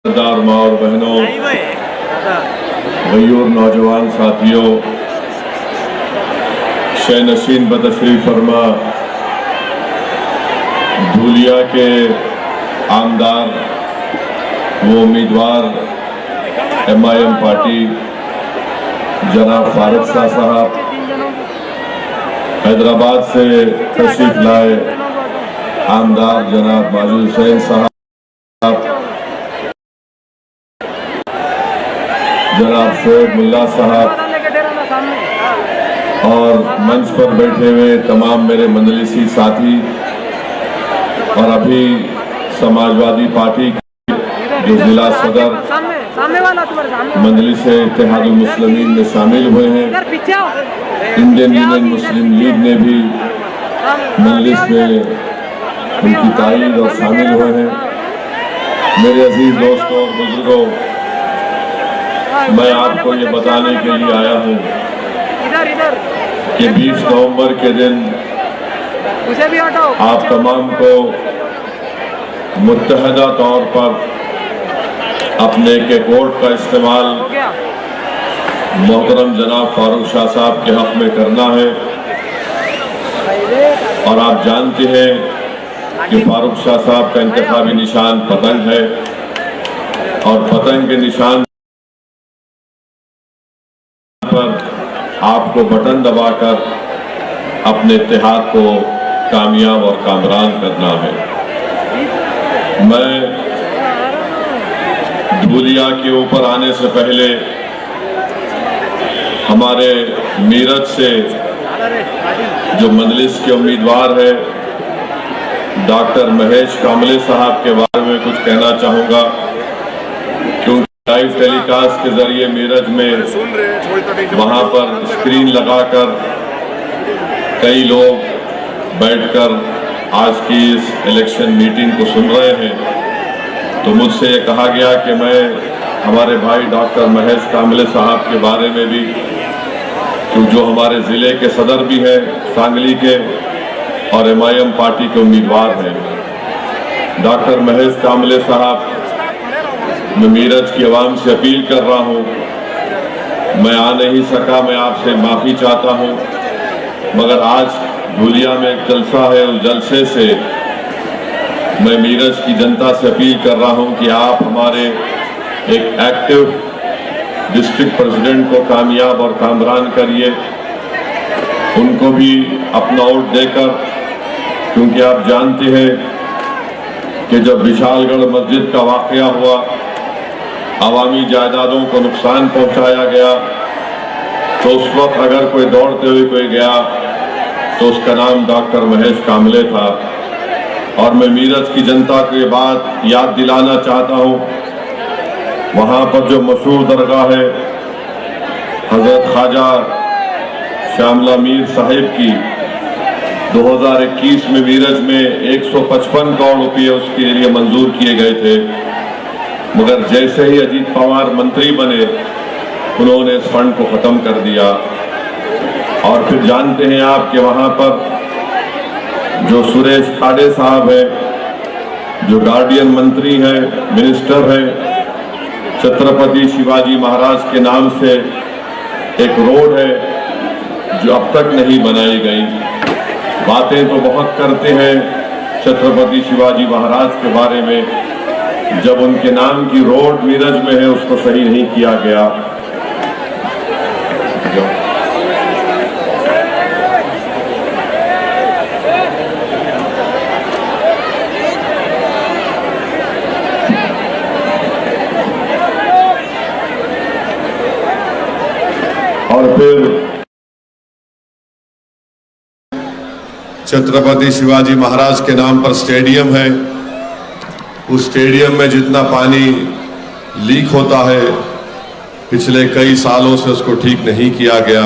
सरदार माँ और बहनों, गयूर नौजवान साथियों, शहनशीन बतशरीफ फरमा धूलिया के आमदार वो उम्मीदवार MIM पार्टी जनाब फारूक शाह साहब, हैदराबाद से तशरीफ लाए आमदार जनाब माजिद हुसैन साहब, जनाब शोएब मुल्ला साहब और मंच पर बैठे हुए तमाम मेरे मंजलिसी साथी और अभी समाजवादी पार्टी के जो जिला सदर मंजलिस इत्तेहादुल मुस्लिमीन में शामिल हुए हैं, इंडियन यूनियन मुस्लिम लीग ने भी मंजलिस में उनकी तारीफ और शामिल हुए हैं। मेरे अजीज दोस्तों और बुजुर्गों, मैं आपको ये बताने के लिए आया हूँ कि 20 नवंबर के दिन आप तमाम को मुत्तहदा तौर पर अपने के वोट का इस्तेमाल मोहतरम जनाब फारूक शाह साहब के हक में करना है। और आप जानते हैं कि फारूक शाह साहब का इंतखाबी निशान पतंग है और पतंग के निशान पर आपको बटन दबाकर अपने इत्तेहाद को कामयाब और कामरान करना है। मैं धूलिया के ऊपर आने से पहले हमारे मीरठ से जो मजलिस के उम्मीदवार है डॉक्टर महेश कामले साहब के बारे में कुछ कहना चाहूँगा, क्योंकि लाइव टेलीकास्ट के जरिए मीरठ में वहाँ पर स्क्रीन लगाकर कई लोग बैठकर आज की इस इलेक्शन मीटिंग को सुन रहे हैं। तो मुझसे ये कहा गया कि मैं हमारे भाई डॉक्टर महेश कामले साहब के बारे में भी, जो हमारे ज़िले के सदर भी हैं सांगली के और MIM पार्टी के उम्मीदवार हैं, डॉक्टर महेश कामले साहब, मैं मीरठ की आवाम से अपील कर रहा हूँ, मैं आ नहीं सका, मैं आपसे माफ़ी चाहता हूँ, मगर आज धूलिया में एक जलसा है, उस जलसे से मैं मीरठ की जनता से अपील कर रहा हूं कि आप हमारे एक एक्टिव डिस्ट्रिक्ट प्रेसिडेंट को कामयाब और कामरान करिए, उनको भी अपना वोट देकर, क्योंकि आप जानते हैं कि जब विशालगढ़ मस्जिद का वाकया हुआ, अवामी जायदादों को नुकसान पहुंचाया गया, तो उस वक्त अगर कोई दौड़ते हुए कोई गया तो उसका नाम डॉक्टर महेश कामले था। और मैं मीरठ की जनता को ये बात याद दिलाना चाहता हूँ, वहाँ पर जो मशहूर दरगाह है हजरत ख्वाजा श्यामला मीर साहिब की, 2021 में मीरठ में 155 करोड़ रुपये उसके लिए मंजूर किए गए थे, मगर जैसे ही अजीत पवार मंत्री बने उन्होंने इस फंड को खत्म कर दिया। और फिर जानते हैं आप कि वहाँ पर जो सुरेश खाड़े साहब है, जो गार्डियन मंत्री है, मिनिस्टर है, छत्रपति शिवाजी महाराज के नाम से एक रोड है जो अब तक नहीं बनाई गई। बातें तो बहुत करते हैं छत्रपति शिवाजी महाराज के बारे में, जब उनके नाम की रोड मीरठ में है उसको सही नहीं किया गया। और फिर छत्रपति शिवाजी महाराज के नाम पर स्टेडियम है, उस स्टेडियम में जितना पानी लीक होता है पिछले कई सालों से उसको ठीक नहीं किया गया।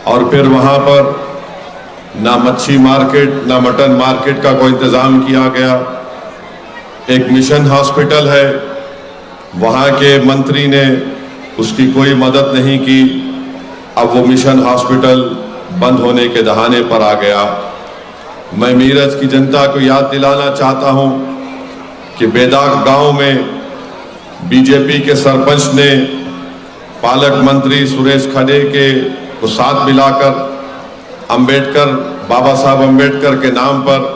और फिर वहाँ पर ना मच्छी मार्केट ना मटन मार्केट का कोई इंतज़ाम किया गया। एक मिशन हॉस्पिटल है, वहाँ के मंत्री ने उसकी कोई मदद नहीं की, अब वो मिशन हॉस्पिटल बंद होने के दहाने पर आ गया। मैं मीरठ की जनता को याद दिलाना चाहता हूँ कि बेदाग गांव में बीजेपी के सरपंच ने पालक मंत्री सुरेश खड़े के को साथ मिलाकर अंबेडकर, बाबा साहब अंबेडकर के नाम पर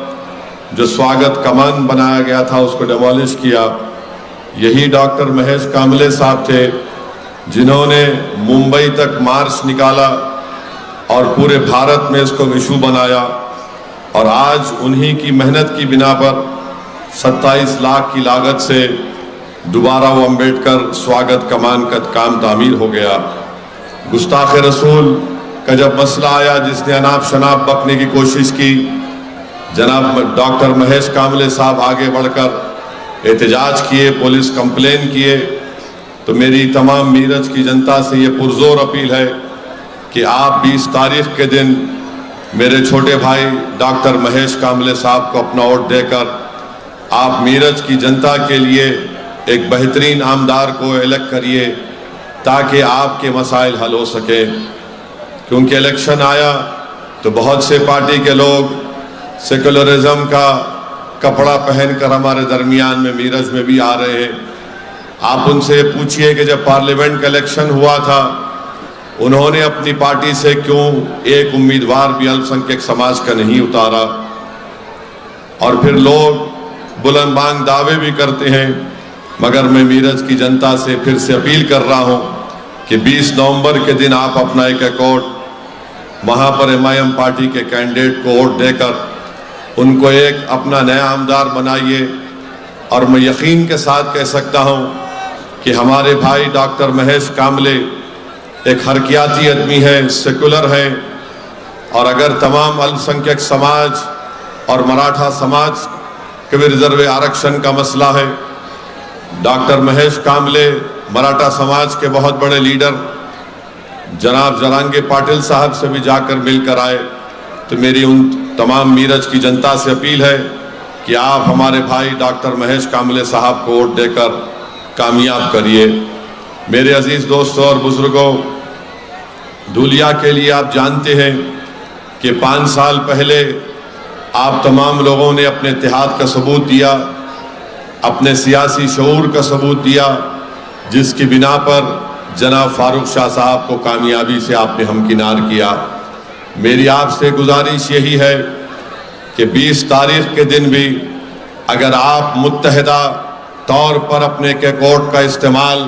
जो स्वागत कमान बनाया गया था उसको डिमोलिश किया। यही डॉक्टर महेश कामले साहब थे जिन्होंने मुंबई तक मार्च निकाला और पूरे भारत में इसको इशू बनाया, और आज उन्हीं की मेहनत की बिना पर 27 लाख की लागत से दोबारा वो अंबेडकर स्वागत कमान का काम तामीर हो गया। गुस्ताख रसूल का जब मसला आया, जिसने अनाप शनाप बकने की कोशिश की, जनाब डॉक्टर महेश कामले साहब आगे बढ़कर एहतजाज किए, पुलिस कंप्लेन किए। तो मेरी तमाम मीरज की जनता से ये पुरजोर अपील है कि आप 20 तारीख के दिन मेरे छोटे भाई डॉक्टर महेश कामले साहब को अपना वोट देकर आप मीरज की जनता के लिए एक बेहतरीन आमदार को इलेक्ट करिए ताकि आपके मसाइल हल हो सके। क्योंकि इलेक्शन आया तो बहुत से पार्टी के लोग सेकुलरिज्म का कपड़ा पहनकर हमारे दरमियान में मीरज में भी आ रहे हैं। आप उनसे पूछिए कि जब पार्लियामेंट का इलेक्शन हुआ था उन्होंने अपनी पार्टी से क्यों एक उम्मीदवार भी अल्पसंख्यक समाज का नहीं उतारा। और फिर लोग बुलंद बांग दावे भी करते हैं, मगर मैं मीरज की जनता से फिर से अपील कर रहा हूं कि 20 नवंबर के दिन आप अपना एक वोट वहां पर एमआईएम पार्टी के कैंडिडेट को वोट देकर उनको एक अपना नया आमदार बनाइए। और मैं यकीन के साथ कह सकता हूं कि हमारे भाई डॉक्टर महेश कामले एक हरकियाती आदमी है, सेकुलर है, और अगर तमाम अल्पसंख्यक समाज और मराठा समाज के भी रिजर्व आरक्षण का मसला है, डॉक्टर महेश कामले मराठा समाज के बहुत बड़े लीडर जनाब जरांगे पाटिल साहब से भी जाकर मिलकर आए। तो मेरी उन तमाम मीरज की जनता से अपील है कि आप हमारे भाई डॉक्टर महेश कामले साहब को वोट देकर कामयाब करिए। मेरे अजीज दोस्तों और बुजुर्गों, धूलिया के लिए आप जानते हैं कि 5 साल पहले आप तमाम लोगों ने अपने इत्तेहाद का सबूत दिया, अपने सियासी शऊर का सबूत दिया, जिसकी बिना पर जनाब फारूक शाह साहब को कामयाबी से आपने हमकिनार किया। मेरी आपसे गुजारिश यही है कि 20 तारीख के दिन भी अगर आप मुत्तहिदा तौर पर अपने कैकोट का इस्तेमाल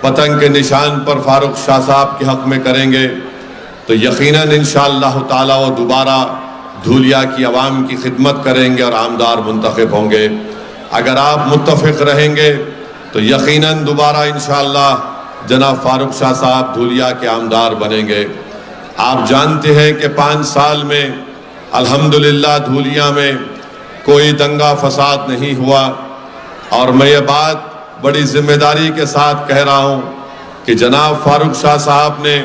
पतंग के निशान पर फारूक शाह साहब के हक में करेंगे तो यकीनन इंशाअल्लाह ताला वो दोबारा धूलिया की आवाम की खिदमत करेंगे और आमदार मुंतखब होंगे। अगर आप मुत्तफिक रहेंगे तो यकीनन दोबारा इंशाअल्लाह जनाब फारूक शाह साहब धूलिया के आमदार बनेंगे। आप जानते हैं कि 5 साल में अल्हम्दुलिल्लाह धूलिया में कोई दंगा फसाद नहीं हुआ, और मैं ये बात बड़ी जिम्मेदारी के साथ कह रहा हूँ कि जनाब फारूक शाह साहब ने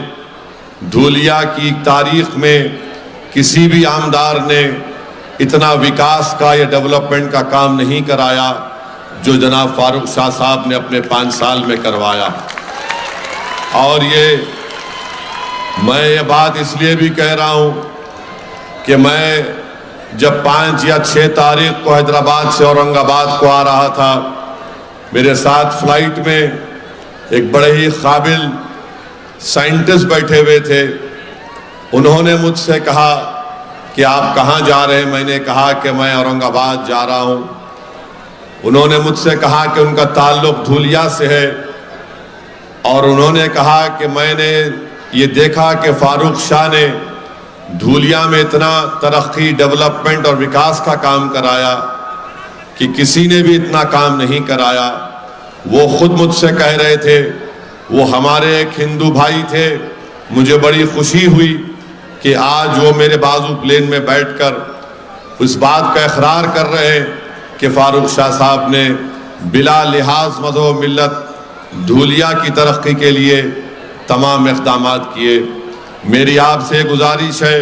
धूलिया की तारीख में किसी भी आमदार ने इतना विकास का या डेवलपमेंट का काम नहीं कराया जो जनाब फारूक शाह साहब ने अपने 5 साल में करवाया। और मैं ये बात इसलिए भी कह रहा हूँ कि मैं जब 5 या 6 तारीख को हैदराबाद से औरंगाबाद को आ रहा था, मेरे साथ फ्लाइट में एक बड़े ही काबिल साइंटिस्ट बैठे हुए थे। उन्होंने मुझसे कहा कि आप कहाँ जा रहे हैं? मैंने कहा कि मैं औरंगाबाद जा रहा हूँ। उन्होंने मुझसे कहा कि उनका ताल्लुक धूलिया से है, और उन्होंने कहा कि मैंने ये देखा कि फारूक शाह ने धूलिया में इतना तरक्की, डेवलपमेंट और विकास का काम कराया कि किसी ने भी इतना काम नहीं कराया। वो खुद मुझसे कह रहे थे, वो हमारे एक हिंदू भाई थे। मुझे बड़ी खुशी हुई कि आज वो मेरे बाजू प्लेन में बैठकर उस बात का इकरार कर रहे हैं कि फारूक शाह साहब ने बिला लिहाज मज़हब मिल्लत धूलिया की तरक्की के लिए तमाम इक़दाम किए। मेरी आपसे गुजारिश है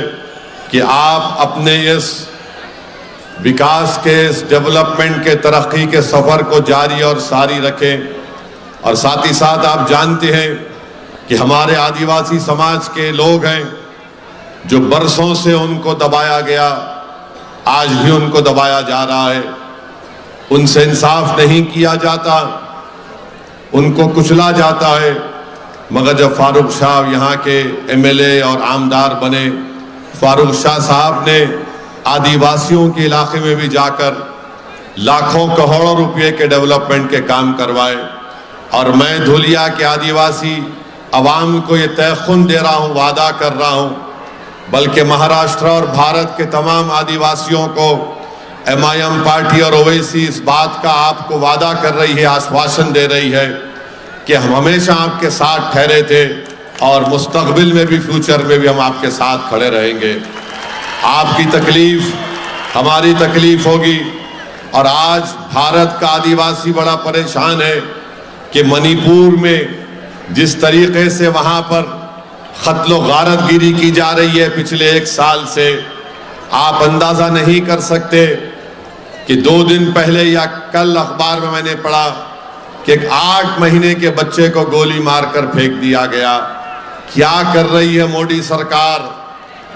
कि आप अपने इस विकास के, इस डेवलपमेंट के, तरक्की के सफ़र को जारी और सारी रखें। और साथ ही साथ आप जानते हैं कि हमारे आदिवासी समाज के लोग हैं जो बरसों से उनको दबाया गया, आज भी उनको दबाया जा रहा है, उनसे इंसाफ नहीं किया जाता। उनको कुचला जाता है। मगर जब फारूक शाह यहाँ के एमएलए और आमदार बने, फारूक शाह साहब ने आदिवासियों के इलाके में भी जाकर लाखों करोड़ों रुपए के डेवलपमेंट के काम करवाए। और मैं धुलिया के आदिवासी अवाम को ये तयखुन दे रहा हूँ, वादा कर रहा हूँ, बल्कि महाराष्ट्र और भारत के तमाम आदिवासियों को एमआईएम पार्टी और ओवैसी इस बात का आपको वादा कर रही है, आश्वासन दे रही है कि हम हमेशा आपके साथ ठहरे थे और मुस्तकबिल में भी, फ्यूचर में भी हम आपके साथ खड़े रहेंगे। आपकी तकलीफ हमारी तकलीफ होगी। और आज भारत का आदिवासी बड़ा परेशान है कि मणिपुर में जिस तरीके से वहां पर कत्लो गारतगिरी की जा रही है पिछले 1 साल से, आप अंदाजा नहीं कर सकते कि 2 दिन पहले या कल अखबार में मैंने पढ़ा कि एक 8 महीने के बच्चे को गोली मारकर फेंक दिया गया। क्या कर रही है मोदी सरकार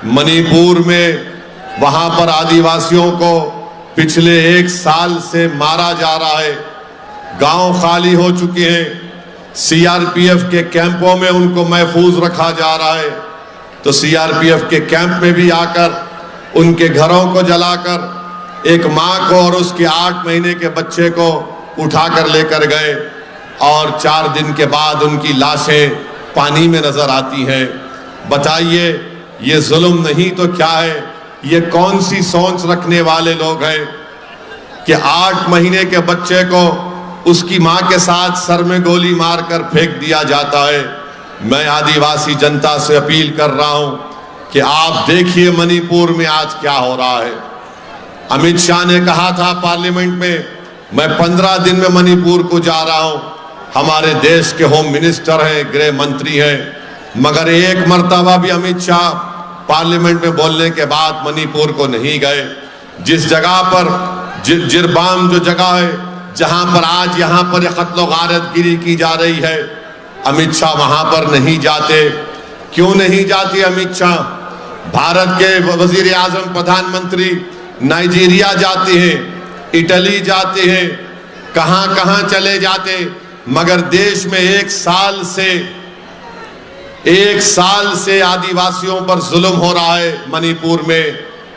मणिपुर में? वहां पर आदिवासियों को पिछले 1 साल से मारा जा रहा है, गांव खाली हो चुके हैं, सीआरपीएफ के कैंपों में उनको महफूज रखा जा रहा है। तो सीआरपीएफ के कैंप में भी आकर उनके घरों को जलाकर एक मां को और उसके 8 महीने के बच्चे को उठाकर लेकर गए और 4 दिन के बाद उनकी लाशें पानी में नजर आती हैं। बताइए, ये जुल्म नहीं तो क्या है? ये कौन सी सोच रखने वाले लोग हैं कि 8 महीने के बच्चे को उसकी मां के साथ सर में गोली मारकर फेंक दिया जाता है। मैं आदिवासी जनता से अपील कर रहा हूं कि आप देखिए मणिपुर में आज क्या हो रहा है। अमित शाह ने कहा था पार्लियामेंट में, मैं 15 दिन में मणिपुर को जा रहा हूं। हमारे देश के होम मिनिस्टर हैं, गृह मंत्री हैं, मगर एक मर्तबा भी अमित शाह पार्लियामेंट में बोलने के बाद मणिपुर को नहीं गए। जिस जगह पर जिरबाम जो जगह है जहां पर आज यहां पर कत्लो गारतगिरी की जा रही है, अमित शाह वहां पर नहीं जाते। क्यों नहीं जाते अमित शाह? भारत के वजीर आजम, प्रधानमंत्री नाइजीरिया जाते हैं, इटली जाते हैं, कहां कहां चले जाते, मगर देश में 1 साल से आदिवासियों पर जुल्म हो रहा है। मणिपुर में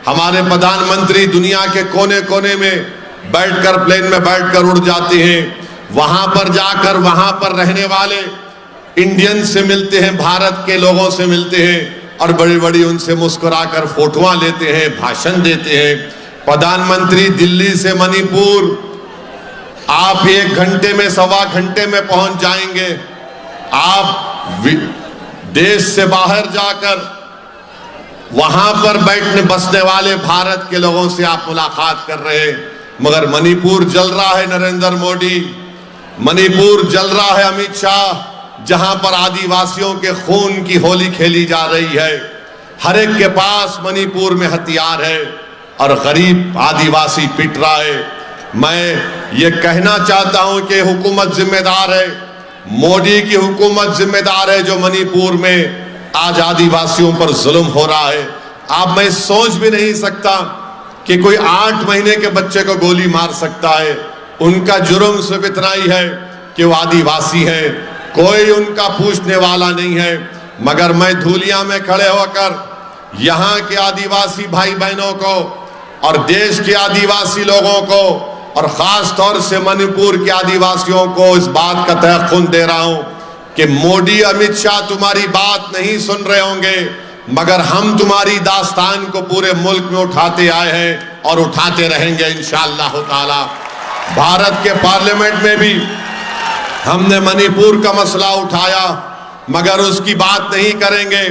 हमारे प्रधानमंत्री दुनिया के कोने कोने में बैठकर, प्लेन में बैठकर उड़ जाते हैं, वहां पर जाकर वहां पर रहने वाले इंडियन से मिलते हैं, भारत के लोगों से मिलते हैं और बड़ी बड़ी उनसे मुस्कुराकर फोटोआं लेते हैं, भाषण देते हैं। प्रधानमंत्री दिल्ली से मणिपुर आप 1 घंटे में, 1.25 घंटे में पहुंच जाएंगे। आप देश से बाहर जाकर वहां पर बैठने बसने वाले भारत के लोगों से आप मुलाकात कर रहे हैं, मगर मणिपुर जल रहा है नरेंद्र मोदी, मणिपुर जल रहा है अमित शाह, जहां पर आदिवासियों के खून की होली खेली जा रही है। हर एक के पास मणिपुर में हथियार है और गरीब आदिवासी पिट रहा है। मैं ये कहना चाहता हूं कि हुकूमत जिम्मेदार है, मोदी की हुकूमत जिम्मेदार है जो मणिपुर में आज आदिवासियों पर जुल्म हो रहा है। आप, मैं सोच भी नहीं सकता कि कोई 8 महीने के बच्चे को गोली मार सकता है। उनका जुर्म सिर्फ इतना ही है कि वो आदिवासी है, कोई उनका पूछने वाला नहीं है। मगर मैं धुलिया में खड़े होकर यहाँ के आदिवासी भाई बहनों को और देश के आदिवासी लोगों को और खास तौर से मणिपुर के आदिवासियों को इस बात का तयख्खुन दे रहा हूं कि मोदी, अमित शाह तुम्हारी बात नहीं सुन रहे होंगे, मगर हम तुम्हारी दास्तान को पूरे मुल्क में उठाते आए हैं और उठाते रहेंगे इंशाअल्लाह ताला। भारत के पार्लियामेंट में भी हमने मणिपुर का मसला उठाया, मगर उसकी बात नहीं करेंगे।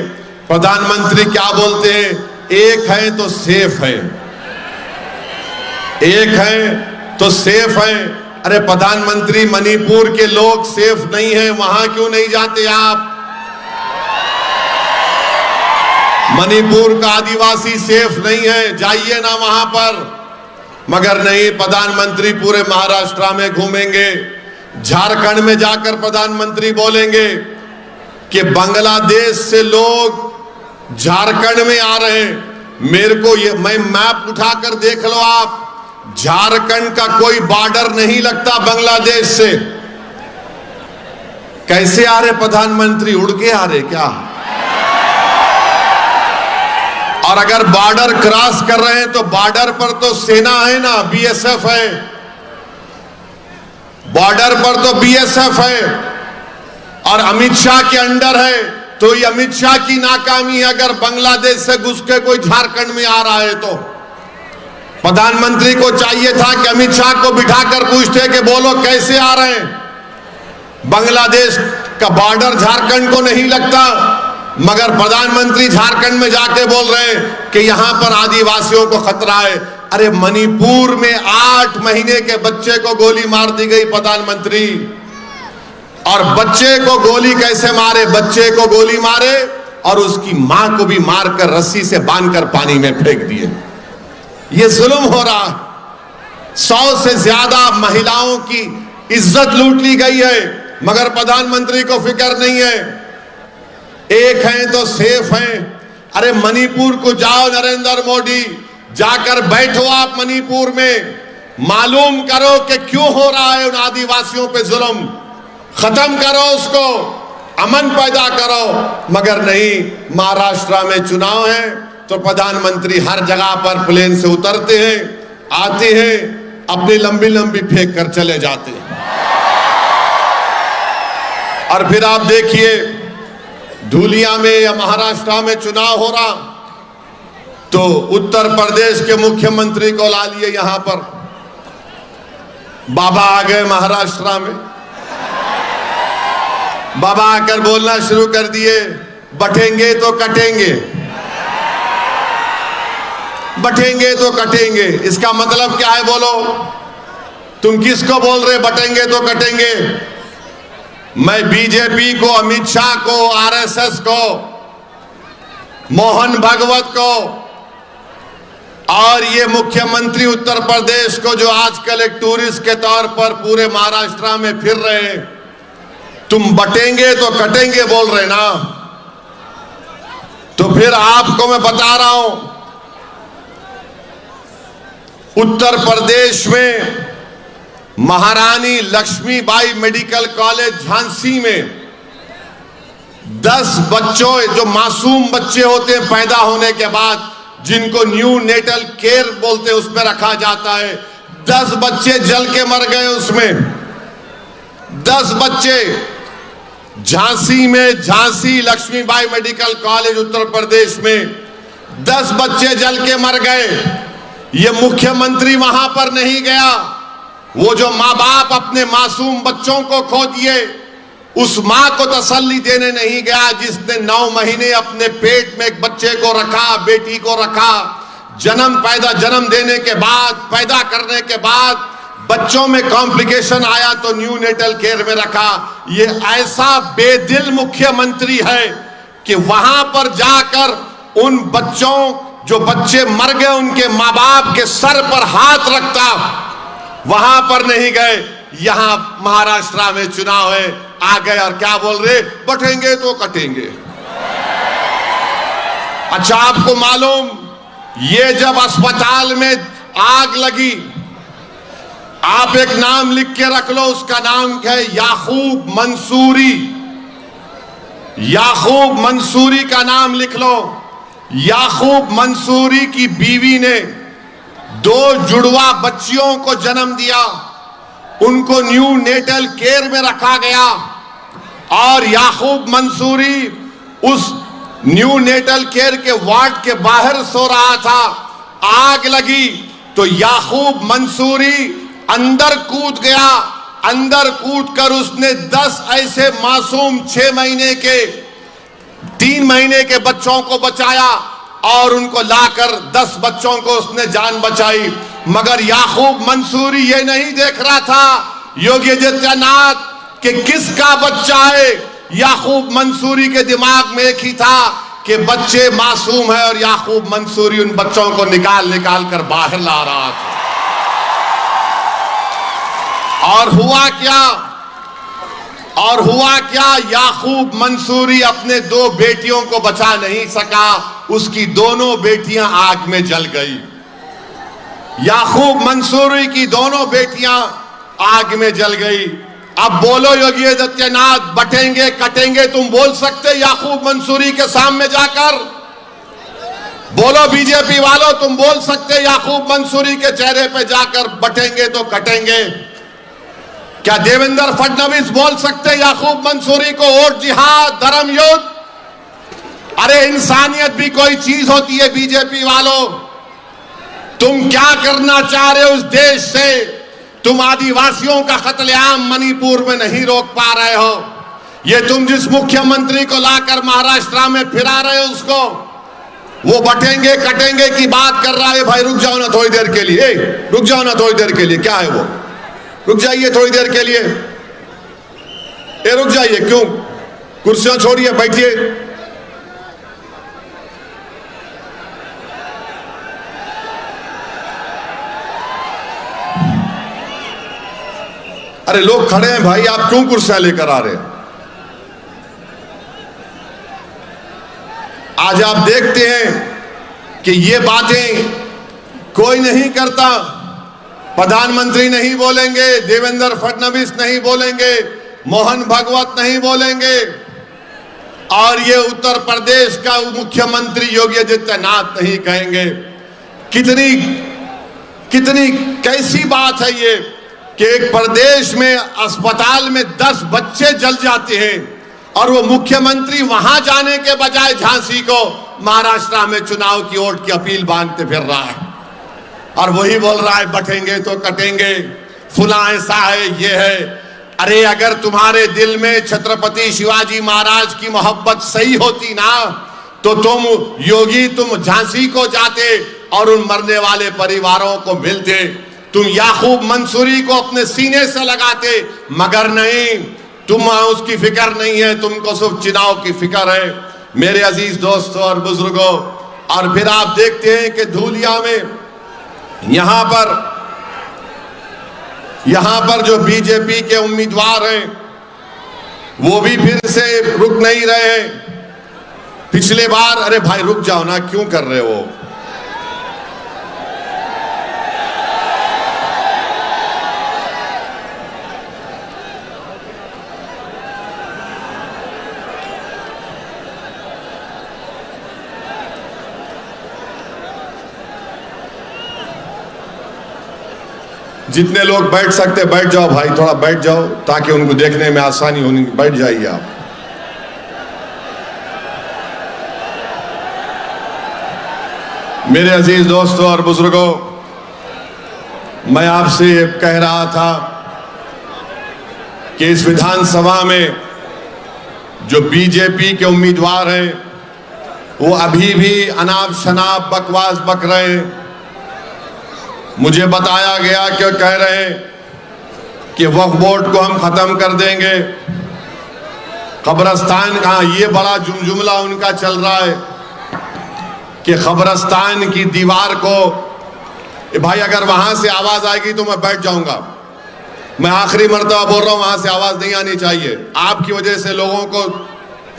प्रधानमंत्री क्या बोलते हैं? एक है तो सेफ है, एक है तो सेफ है। अरे प्रधानमंत्री, मणिपुर के लोग सेफ नहीं हैं, वहां क्यों नहीं जाते आप? मणिपुर का आदिवासी सेफ नहीं है, जाइए ना वहां पर। मगर नहीं, प्रधानमंत्री पूरे महाराष्ट्र में घूमेंगे, झारखंड में जाकर प्रधानमंत्री बोलेंगे कि बांग्लादेश से लोग झारखंड में आ रहे हैं। मेरे को ये, मैं मैप उठाकर देख लो आप, झारखंड का कोई बॉर्डर नहीं लगता बांग्लादेश से। कैसे आ रहे प्रधानमंत्री? उड़ के आ रहे क्या? और अगर बॉर्डर क्रॉस कर रहे हैं तो बॉर्डर पर तो सेना है ना, बीएसएफ है, बॉर्डर पर तो बीएसएफ है और अमित शाह के अंडर है। तो ये अमित शाह की नाकामी है अगर बांग्लादेश से घुस के कोई झारखंड में आ रहा है तो। प्रधानमंत्री को चाहिए था कि अमित शाह को बिठाकर पूछते कि बोलो कैसे आ रहे हैं। बांग्लादेश का बॉर्डर झारखंड को नहीं लगता, मगर प्रधानमंत्री झारखंड में जाके बोल रहे हैं कि यहां पर आदिवासियों को खतरा है। अरे मणिपुर में 8 महीने के बच्चे को गोली मार दी गई प्रधानमंत्री। और बच्चे को गोली कैसे मारे? बच्चे को गोली मारे और उसकी मां को भी मारकर रस्सी से बांधकर पानी में फेंक दिए। ये जुल्म हो रहा है। 100 से ज्यादा महिलाओं की इज्जत लूट ली गई है, मगर प्रधानमंत्री को फिक्र नहीं है। एक हैं तो सेफ हैं। अरे मणिपुर को जाओ नरेंद्र मोदी, जाकर बैठो आप मणिपुर में, मालूम करो कि क्यों हो रहा है उन आदिवासियों पे जुल्म, खत्म करो उसको, अमन पैदा करो। मगर नहीं, महाराष्ट्र में चुनाव है तो प्रधानमंत्री हर जगह पर प्लेन से उतरते हैं, आते हैं, अपनी लंबी लंबी फेंक कर चले जाते हैं। और फिर आप देखिए धूलिया में या महाराष्ट्र में चुनाव हो रहा तो उत्तर प्रदेश के मुख्यमंत्री को ला लिए यहां पर। बाबा आ गए महाराष्ट्र में, बाबा आकर बोलना शुरू कर दिए, बटेंगे तो कटेंगे, बटेंगे तो कटेंगे। इसका मतलब क्या है बोलो? तुम किसको बोल रहे बटेंगे तो कटेंगे? मैं बीजेपी को, अमित शाह को, आरएसएस को, मोहन भागवत को और ये मुख्यमंत्री उत्तर प्रदेश को जो आजकल एक टूरिस्ट के तौर पर पूरे महाराष्ट्र में फिर रहे हैं, तुम बटेंगे तो कटेंगे बोल रहे ना। तो फिर आपको मैं बता रहा हूं, उत्तर प्रदेश में महारानी लक्ष्मीबाई मेडिकल कॉलेज झांसी में 10 बच्चों, जो मासूम बच्चे होते हैं पैदा होने के बाद, जिनको न्यू नेटल केयर बोलते हैं, उसमें रखा जाता है, 10 बच्चे जल के मर गए उसमें। 10 बच्चे झांसी में, झांसी लक्ष्मीबाई मेडिकल कॉलेज उत्तर प्रदेश में 10 बच्चे जल के मर गए। ये मुख्यमंत्री वहां पर नहीं गया। वो जो माँ बाप अपने मासूम बच्चों को खो दिए, उस माँ को तसल्ली देने नहीं गया जिसने 9 महीने अपने पेट में एक बच्चे को रखा, बेटी को रखा। जन्म देने के बाद, पैदा करने के बाद बच्चों में कॉम्प्लिकेशन आया तो न्यू नेटल केयर में रखा। ये ऐसा बेदिल मुख्यमंत्री है कि वहां पर जाकर उन बच्चों, जो बच्चे मर गए, उनके माँ बाप के सर पर हाथ रखता, वहां पर नहीं गए। यहां महाराष्ट्र में चुनाव है, आ गए और क्या बोल रहे? बटेंगे तो कटेंगे। अच्छा, आपको मालूम, ये जब अस्पताल में आग लगी, आप एक नाम लिख के रख लो, उसका नाम क्या है? याकूब मंसूरी। याकूब मंसूरी का नाम लिख लो। याकूब मंसूरी की बीवी ने 2 जुड़वा बच्चियों को जन्म दिया, उनको न्यू नेटल केयर में रखा गया और याकूब मंसूरी उस न्यू नेटल केयर के वार्ड के बाहर सो रहा था। आग लगी तो याकूब मंसूरी अंदर कूद गया। अंदर कूदकर उसने 10 ऐसे मासूम 6 महीने के, 3 महीने के बच्चों को बचाया और उनको लाकर 10 बच्चों को उसने जान बचाई। मगर याकूब मंसूरी ये नहीं देख रहा था, योगी आदित्यनाथ, कि किसका बच्चा है। याकूब मंसूरी के दिमाग में एक ही था कि बच्चे मासूम है और याकूब मंसूरी उन बच्चों को निकाल निकाल कर बाहर ला रहा था। और हुआ क्या? और हुआ क्या? याकूब मंसूरी अपने 2 बेटियों को बचा नहीं सका, उसकी दोनों बेटियां आग में जल गई। याकूब मंसूरी की दोनों बेटियां आग में जल गई। अब बोलो योगी आदित्यनाथ, बटेंगे कटेंगे तुम बोल सकते याकूब मंसूरी के सामने जाकर? बोलो बीजेपी वालों, तुम बोल सकते याकूब मंसूरी के चेहरे पे जाकर बटेंगे तो कटेंगे? क्या देवेंद्र फडणवीस बोल सकते याकूब मंसूरी को वोट जिहाद धर्म युद्ध? अरे इंसानियत भी कोई चीज होती है बीजेपी वालों। तुम क्या करना चाह रहे हो इस देश से? तुम आदिवासियों का कत्लेआम मणिपुर में नहीं रोक पा रहे हो। ये तुम जिस मुख्यमंत्री को लाकर महाराष्ट्र में फिरा रहे हो उसको, वो बटेंगे कटेंगे की बात कर रहा है। भाई रुक जाओ ना थोड़ी देर के लिए, रुक जाओ ना थोड़ी देर के लिए। क्या है वो? रुक जाइए थोड़ी देर के लिए। रुक जाइए, क्यों? कुर्सियां छोड़िए, बैठिए। अरे लोग खड़े हैं भाई, आप क्यों कुर्सियां लेकर आ रहे हैं? आज आप देखते हैं कि ये बातें कोई नहीं करता। प्रधानमंत्री नहीं बोलेंगे, देवेंद्र फडणवीस नहीं बोलेंगे, मोहन भागवत नहीं बोलेंगे, और ये उत्तर प्रदेश का मुख्यमंत्री योगी आदित्यनाथ नहीं कहेंगे। कितनी कितनी कैसी बात है ये कि एक प्रदेश में अस्पताल में 10 बच्चे जल जाते हैं और वो मुख्यमंत्री वहां जाने के बजाय झांसी को महाराष्ट्र में चुनाव की वोट की अपील बांधते फिर रहा है और वही बोल रहा है बटेंगे तो कटेंगे, फुला ऐसा है, ये है। अरे अगर तुम्हारे दिल में छत्रपति शिवाजी महाराज की मोहब्बत सही होती ना तो तुम योगी, तुम झांसी को जाते और उन मरने वाले परिवारों को मिलते, तुम याकूब मंसूरी को अपने सीने से लगाते, मगर नहीं, तुम उसकी फिक्र नहीं है, तुमको सिर्फ चुनाव की फिक्र है। मेरे अजीज दोस्तों और बुजुर्गों, और फिर आप देखते हैं कि धूलिया में यहां पर जो बीजेपी के उम्मीदवार हैं वो भी फिर से रुक नहीं रहे। पिछले बार, अरे भाई रुक जाओ ना, क्यों कर रहे हो? जितने लोग बैठ सकते बैठ जाओ भाई, थोड़ा बैठ जाओ ताकि उनको देखने में आसानी होनी। बैठ जाइए आप। मेरे अजीज दोस्तों और बुजुर्गों, मैं आपसे कह रहा था कि इस विधानसभा में जो बीजेपी के उम्मीदवार हैं वो अभी भी अनाप शनाप बकवास बक रहे हैं। मुझे बताया गया कि कह रहे हैं कि वक्फ बोर्ड को हम खत्म कर देंगे, कब्रिस्तान का ये बड़ा जुमला उनका चल रहा है कि कब्रिस्तान की दीवार को, भाई अगर वहां से आवाज आएगी तो मैं बैठ जाऊंगा। मैं आखिरी मर्तबा बोल रहा हूं, वहां से आवाज नहीं आनी चाहिए। आपकी वजह से लोगों को,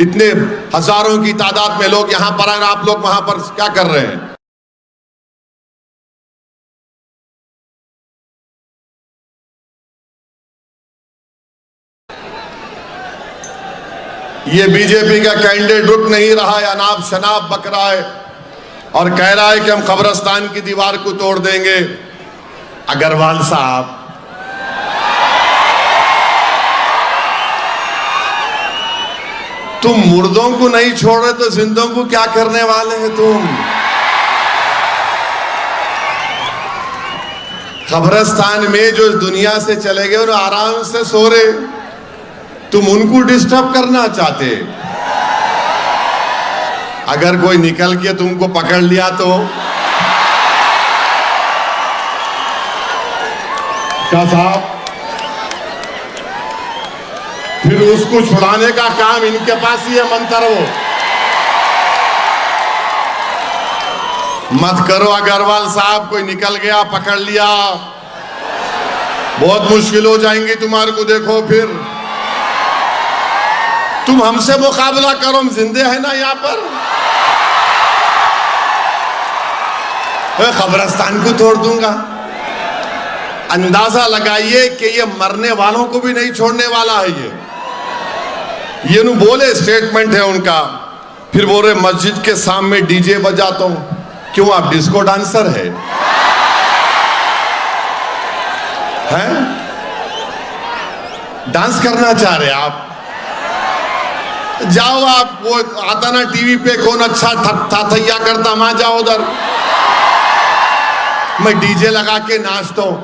इतने हजारों की तादाद में लोग यहां पर आए, आप लोग वहां पर क्या कर रहे हैं? ये बीजेपी का कैंडिडेट रुक नहीं रहा है, अनाप शनाप बक रहा है और कह रहा है कि हम कब्रिस्तान की दीवार को तोड़ देंगे। अग्रवाल साहब, तुम मुर्दों को नहीं छोड़ रहे तो जिंदों को क्या करने वाले हैं तुम? कब्रिस्तान में जो दुनिया से चले गए और आराम से सो रहे, तुम उनको डिस्टर्ब करना चाहते। अगर कोई निकल के तुमको पकड़ लिया तो क्या साहब, फिर उसको छुड़ाने का काम इनके पास ही है। मंत्र वो मत करो अग्रवाल साहब, कोई निकल गया पकड़ लिया, बहुत मुश्किल हो जाएंगी तुम्हारे को। देखो फिर तुम हमसे मुकाबला करो, हम जिंदे हैं ना यहां पर। कब्रिस्तान को तोड़ दूंगा, अंदाजा लगाइए कि ये मरने वालों को भी नहीं छोड़ने वाला है। ये नु बोले, स्टेटमेंट है उनका। फिर बोल रहे मस्जिद के सामने डीजे बजाता हूं। क्यों, आप डिस्को डांसर है? डांस करना चाह रहे आप? जाओ आप, वो आता ना टीवी पे कौन अच्छा थैया करता, वहां जाओ उधर। मैं डीजे लगा के नाचता हूं।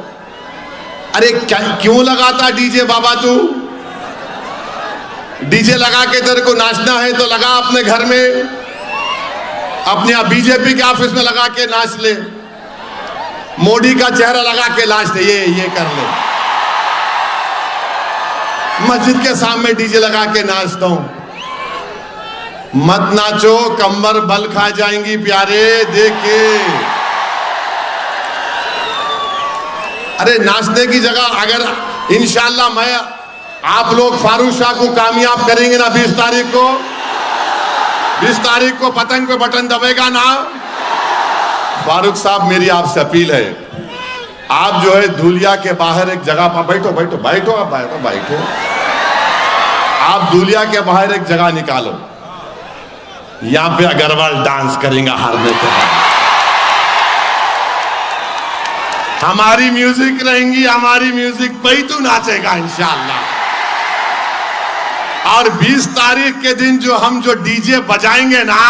अरे क्यों लगाता डीजे बाबा तू? डीजे लगा के तेरे को नाचना है तो लगा अपने घर में, अपने आप बीजेपी के ऑफिस में लगा के नाच ले, मोदी का चेहरा लगा के नाच ले, ये कर ले। मस्जिद के सामने डीजे लगा के नाचता हूं। मत नाचो, कमर बल खा जाएंगी प्यारे, देखिए। अरे नाचने की जगह अगर इंशाल्लाह मैं आप लोग फारूक शाह को कामयाब करेंगे ना 20 तारीख को, 20 तारीख को पतंग पे बटन दबेगा ना। फारूक साहब, मेरी आपसे अपील है, आप जो है धूलिया के बाहर एक जगह पर बैठो, आप आप धूलिया के बाहर एक जगह निकालो, यहां पे अग्रवाल डांस करेंगे हारने के बाद। हमारी म्यूजिक रहेंगी, हमारी म्यूजिक पे ही तू नाचेगा इंशाअल्लाह। और 20 तारीख के दिन जो डीजे बजाएंगे ना,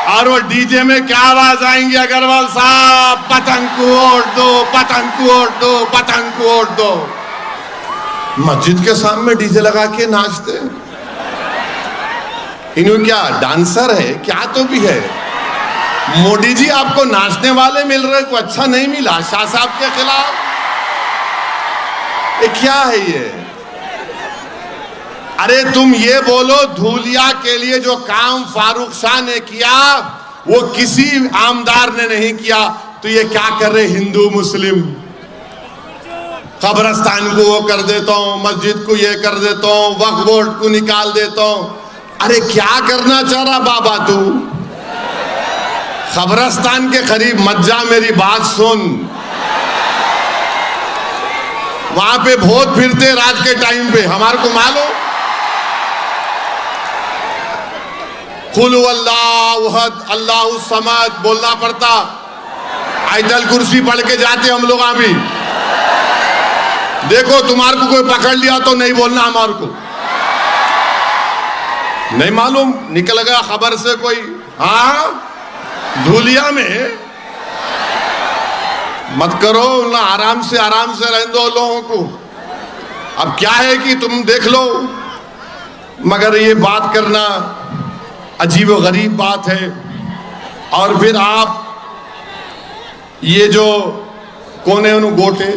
और वो डीजे में क्या आवाज आएंगी अग्रवाल साहब, पतंग को ओढ़ दो, पतंग को ओढ़ दो, पतंग को ओढ़ दो। मस्जिद के सामने डीजे लगा के नाचते, इन्हों क्या डांसर है क्या? तो भी है। मोदी जी आपको नाचने वाले मिल रहे, को अच्छा नहीं मिला शाह साहब के खिलाफ? ये क्या है ये? अरे तुम ये बोलो, धूलिया के लिए जो काम फारूक शाह ने किया वो किसी आमदार ने नहीं किया, तो ये क्या कर रहे हिंदू मुस्लिम? कब्रस्तान को वो कर देता हूं, मस्जिद को ये कर देता हूं, वक्फ बोर्ड को निकाल देता हूं। अरे क्या करना चाह रहा बाबा तू? कब्रस्तान के करीब मत जा, मेरी बात सुन। वहां पे भूत फिरते रात के टाइम पे, हमारे को मालूम। कुल अल्लाहु अहद अल्लाहु समद बोलना पड़ता, आयतल कुर्सी पढ़ के जाते हम लोग। अभी देखो तुम्हारे को कोई पकड़ लिया तो नहीं बोलना, हमारे को नहीं मालूम, निकल गया खबर से कोई। हाँ, धूलिया में मत करो ना, आराम से रहने दो लोगों को। अब क्या है कि तुम देख लो, मगर ये बात करना अजीब व गरीब बात है। और फिर आप ये जो कौन है उन्होंने गोटे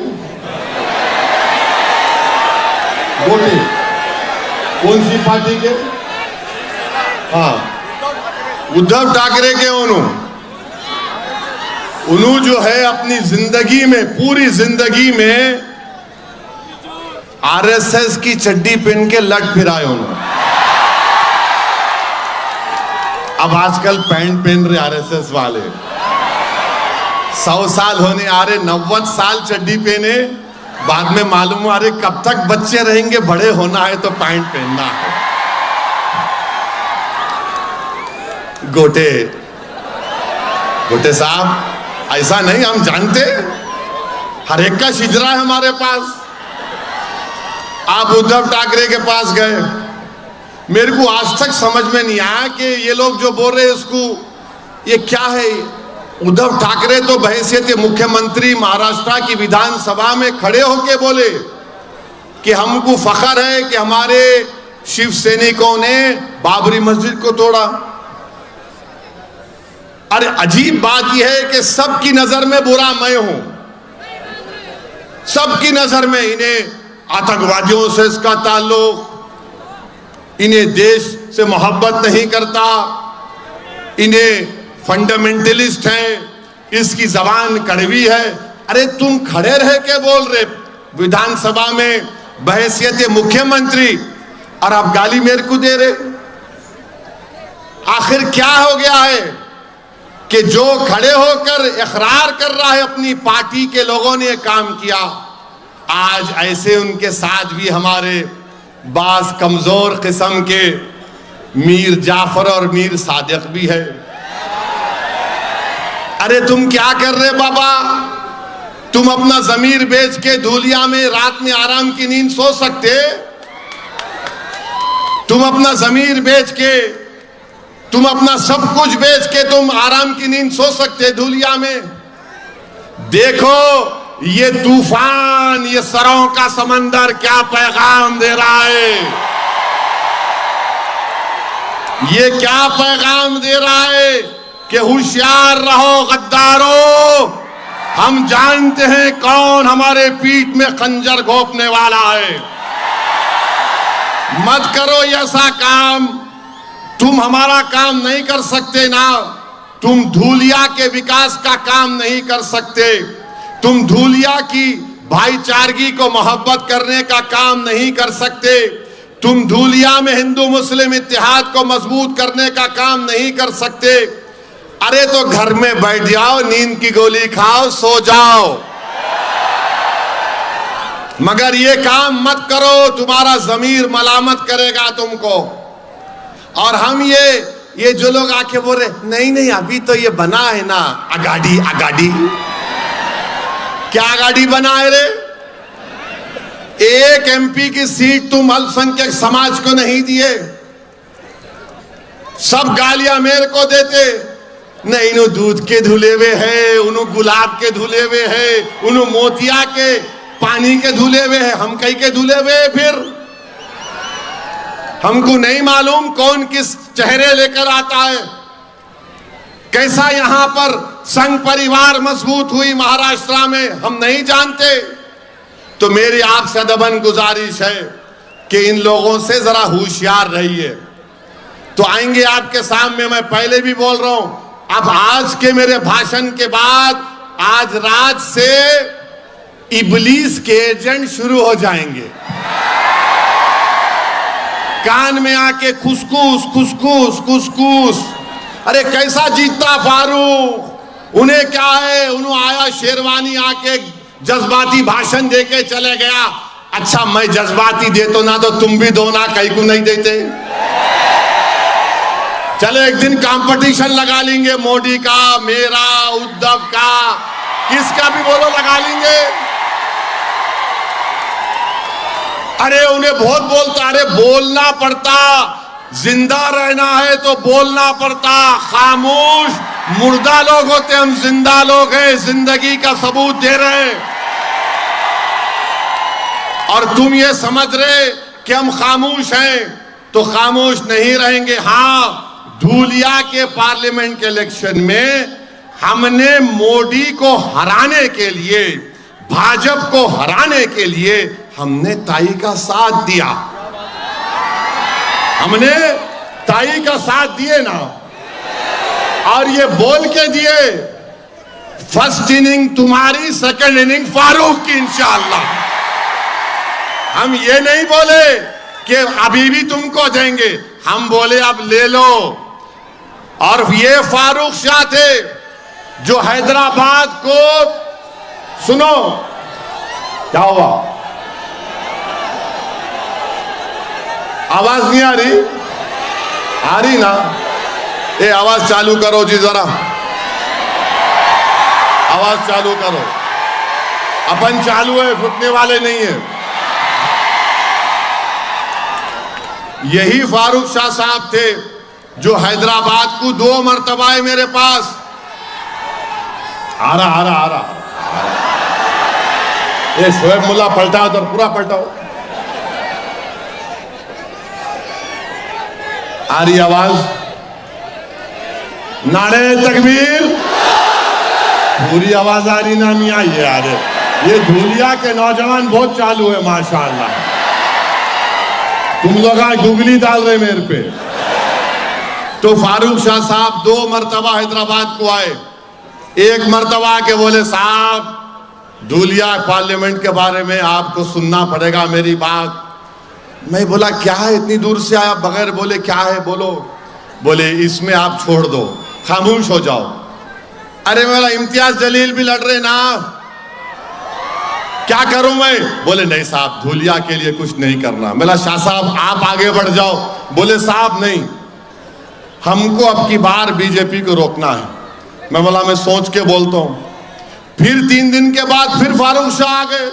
कौन सी पार्टी के? हाँ, उद्धव ठाकरे के। उन्होंने जो है अपनी जिंदगी में, पूरी जिंदगी में आरएसएस की चड्डी पहन के लट फिराए उन्होंने। अब आजकल पैंट पहन रहे आरएसएस वाले, 100 साल होने आ रहे, 90 साल चड्डी पहने, बाद में मालूम आ रहे कब तक बच्चे रहेंगे, बड़े होना है तो पैंट पहनना है। गोटे साहब, ऐसा नहीं, हम जानते हर एक का शिजरा है हमारे पास। आप उद्धव ठाकरे के पास गए, मेरे को आज तक समझ में नहीं आया कि ये लोग जो बोल रहे हैं इसको, ये क्या है? उद्धव ठाकरे तो बहैसियत मुख्यमंत्री महाराष्ट्र की विधानसभा में खड़े होके बोले कि हमको फख्र है कि हमारे शिव सैनिकों ने बाबरी मस्जिद को तोड़ा। अरे अजीब बात यह है कि सबकी नजर में बुरा मैं हूं, सबकी नजर में इन्हें आतंकवादियों से इसका ताल्लुक, इन्हें देश से मोहब्बत नहीं करता, इन्हें फंडामेंटलिस्ट हैं, इसकी जबान कड़वी है। अरे तुम खड़े रह के बोल रहे विधानसभा में बहैसियत मुख्यमंत्री, और आप गाली मेरे को दे रहे। आखिर क्या हो गया है कि जो खड़े होकर इकरार कर रहा है अपनी पार्टी के लोगों ने काम किया, आज ऐसे उनके साथ भी हमारे बाज कमजोर किस्म के मीर जाफर और मीर सादिक भी है। अरे तुम क्या कर रहे बाबा? तुम अपना जमीर बेच के धूलिया में रात में आराम की नींद सो सकते? तुम अपना जमीर बेच के, तुम अपना सब कुछ बेच के तुम आराम की नींद सो सकते धूलिया में? देखो ये तूफान, ये सरों का समंदर क्या पैगाम दे रहा है, ये क्या पैगाम दे रहा है कि होशियार रहो गद्दारों, हम जानते हैं कौन हमारे पीठ में खंजर घोंपने वाला है। मत करो ऐसा काम, तुम हमारा काम नहीं कर सकते ना, तुम धूलिया के विकास का काम नहीं कर सकते, तुम धूलिया की भाईचारगी को मोहब्बत करने का काम नहीं कर सकते, तुम धूलिया में हिंदू मुस्लिम इत्तेहाद को मजबूत करने का काम नहीं कर सकते। अरे तो घर में बैठ जाओ, नींद की गोली खाओ, सो जाओ, मगर ये काम मत करो, तुम्हारा जमीर मलामत करेगा तुमको। और हम ये जो लोग आके बोल रहे नहीं नहीं अभी तो ये बना है ना अगाड़ी, अगाड़ी क्या अगाड़ी बना है रे? एक एमपी की सीट तुम अल्पसंख्यक समाज को नहीं दिए, सब गालियां मेरे को देते, नहीं इन्हों दूध के धुले हुए है, उन्हों गुलाब के धुले हुए है, उन्हों मोतिया के पानी के धुले हुए है, हम कहीं के धुले हुए है? फिर हमको नहीं मालूम कौन किस चेहरे लेकर आता है, कैसा यहां पर संघ परिवार मजबूत हुई महाराष्ट्र में, हम नहीं जानते। तो मेरी आपसे अदबन गुजारिश है कि इन लोगों से जरा होशियार रहिए। तो आएंगे आपके सामने, मैं पहले भी बोल रहा हूं, अब आज के मेरे भाषण के बाद आज रात से इबलीस के एजेंट शुरू हो जाएंगे, कान में आके खुसखुस खुसखुस खुसखुस। अरे कैसा जीतता फारूक, उन्हें क्या है, उन्होंने आया शेरवानी आके जज्बाती भाषण देके चले गया। अच्छा मैं जज्बाती दे तो ना, तो तुम भी दो ना, कहीं को नहीं देते। चलो एक दिन कंपटीशन लगा लेंगे, मोदी का, मेरा, उद्धव का, किसका भी बोलो लगा लेंगे। अरे उन्हें बहुत बोलता, अरे बोलना पड़ता, जिंदा रहना है तो बोलना पड़ता, खामोश मुर्दा लोग होते, हम जिंदा लोग हैं, जिंदगी का सबूत दे रहे हैं। और तुम ये समझ रहे कि हम खामोश हैं, तो खामोश नहीं रहेंगे। हाँ, धूलिया के पार्लियामेंट के इलेक्शन में हमने मोदी को हराने के लिए, भाजपा को हराने के लिए हमने ताई का साथ दिया, हमने ताई का साथ दिए ना, और ये बोल के दिए फर्स्ट इनिंग तुम्हारी, सेकंड इनिंग फारूक की इंशाअल्लाह। हम ये नहीं बोले कि अभी भी तुमको देंगे, हम बोले अब ले लो। और ये फारूक शाह थे जो हैदराबाद को, सुनो क्या हुआ, आवाज नहीं आ रही? आ रही ना? ये आवाज चालू करो जी, जरा आवाज चालू करो, अपन चालू है, फुटने वाले नहीं है। यही फारूक शाह साहब थे जो हैदराबाद को 2 मरतबा है मेरे पास, आ रहा ये शोएब मुल्ला पलटा उधर, पूरा पलटाओ, आ रही आवाज, नारे तकबीर, पूरी आवाज आ रही ना मियां? ये यार ये धूलिया के नौजवान बहुत चालू है माशाअल्लाह, तुम लोग आज गुगली डाल रहे मेरे पे। तो फारूक शाह साहब 2 मरतबा हैदराबाद को आए, एक मरतबा के बोले साहब धूलिया पार्लियामेंट के बारे में आपको सुनना पड़ेगा मेरी बात। मैं बोला क्या है, इतनी दूर से आया बगैर बोले क्या है, बोलो। बोले इसमें आप छोड़ दो, खामोश हो जाओ, अरे मेरा इम्तियाज जलील भी लड़ रहे ना, क्या करूं मैं? बोले नहीं साहब, धूलिया के लिए कुछ नहीं करना। मेरा शाह साहब आप आगे बढ़ जाओ। बोले साहब नहीं, हमको अब की बार बीजेपी को रोकना है। मैं बोला मैं सोच के बोलता हूं। फिर 3 दिन के बाद फिर फारूक शाह आ गए।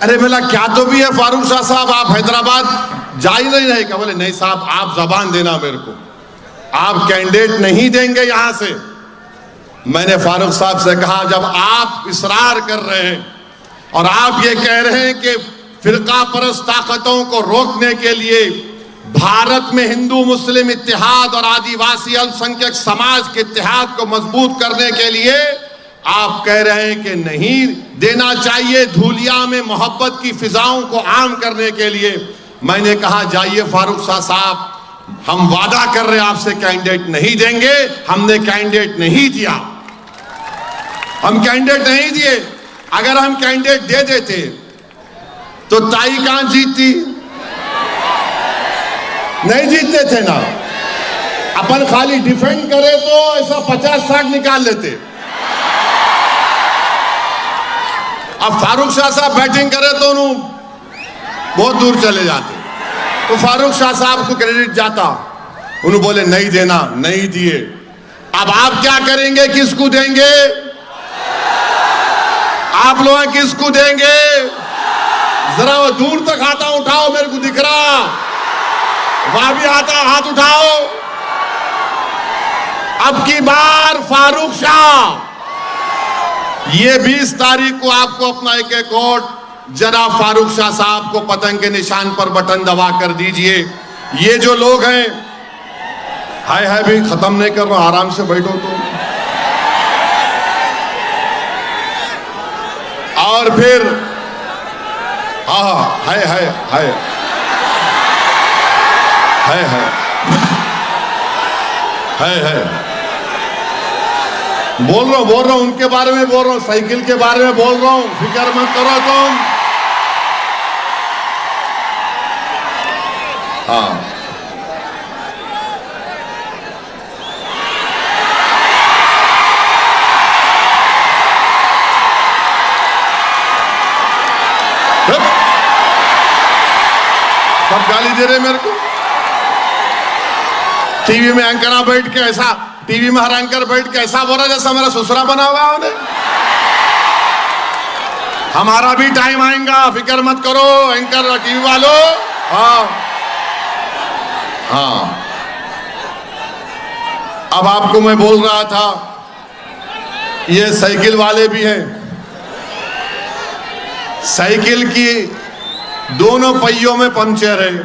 अरे मेरा क्या तो भी है फारूक शाह साहब, आप हैदराबाद जा ही नहीं रहे क्या? बोले नहीं साहब, आप जबान देना मेरे को, आप कैंडिडेट नहीं देंगे यहां से। मैंने फारूक साहब से कहा जब आप इसरार कर रहे हैं और आप ये कह रहे हैं कि फिरका परस्त ताकतों को रोकने के लिए भारत में हिंदू मुस्लिम इत्तेहाद और आदिवासी अल्पसंख्यक समाज के इत्तेहाद को मजबूत करने के लिए आप कह रहे हैं कि नहीं देना चाहिए, धूलिया में मोहब्बत की फिजाओं को आम करने के लिए। मैंने कहा जाइए फारूक शाह साहब, हम वादा कर रहे हैं आपसे कैंडिडेट नहीं देंगे। हमने कैंडिडेट नहीं दिया, हम कैंडिडेट नहीं दिए। अगर हम कैंडिडेट दे देते तो ताई कहां जीतती? नहीं जीतते थे ना। अपन खाली डिफेंड करे तो ऐसा 50-60 निकाल लेते। अब फारूक शाह साहब बैटिंग करे तो उन्होंने बहुत दूर चले जाते, तो फारूक शाह साहब को क्रेडिट जाता। उन्होंने बोले नहीं देना, नहीं दिए। अब आप क्या करेंगे, किसको देंगे? आप लोग किसको देंगे? जरा वो दूर तक हाथ उठाओ, मेरे को दिख रहा। वहां भी आता, हाथ उठाओ। अब की बार फारूक शाह, ये 20 तारीख को आपको अपना एक वोट जरा फारूक शाह साहब को पतंग के निशान पर बटन दबा कर दीजिए। ये जो लोग हैं, हाय हाय भी खत्म नहीं कर रहा, आराम से बैठो तो। और फिर हाँ हाय हाय हाय हाय हाय हाय हाय बोल रहा हूं उनके बारे में बोल रहा हूं, साइकिल के बारे में बोल रहा हूं, फिक्र मत करो तुम। हाँ सब गाली दे रहे मेरे को। टीवी में एंकर बैठ के ऐसा, टीवी में हर एंकर बैठ के ऐसा बोल रहा जैसा मेरा ससुरा बना हुआ है उन्हें। हमारा भी टाइम आएगा, फिक्र मत करो एंकर टीवी वालों। हाँ हाँ, अब आपको मैं बोल रहा था, ये साइकिल वाले भी हैं। साइकिल की दोनों पहियों में पंचर है,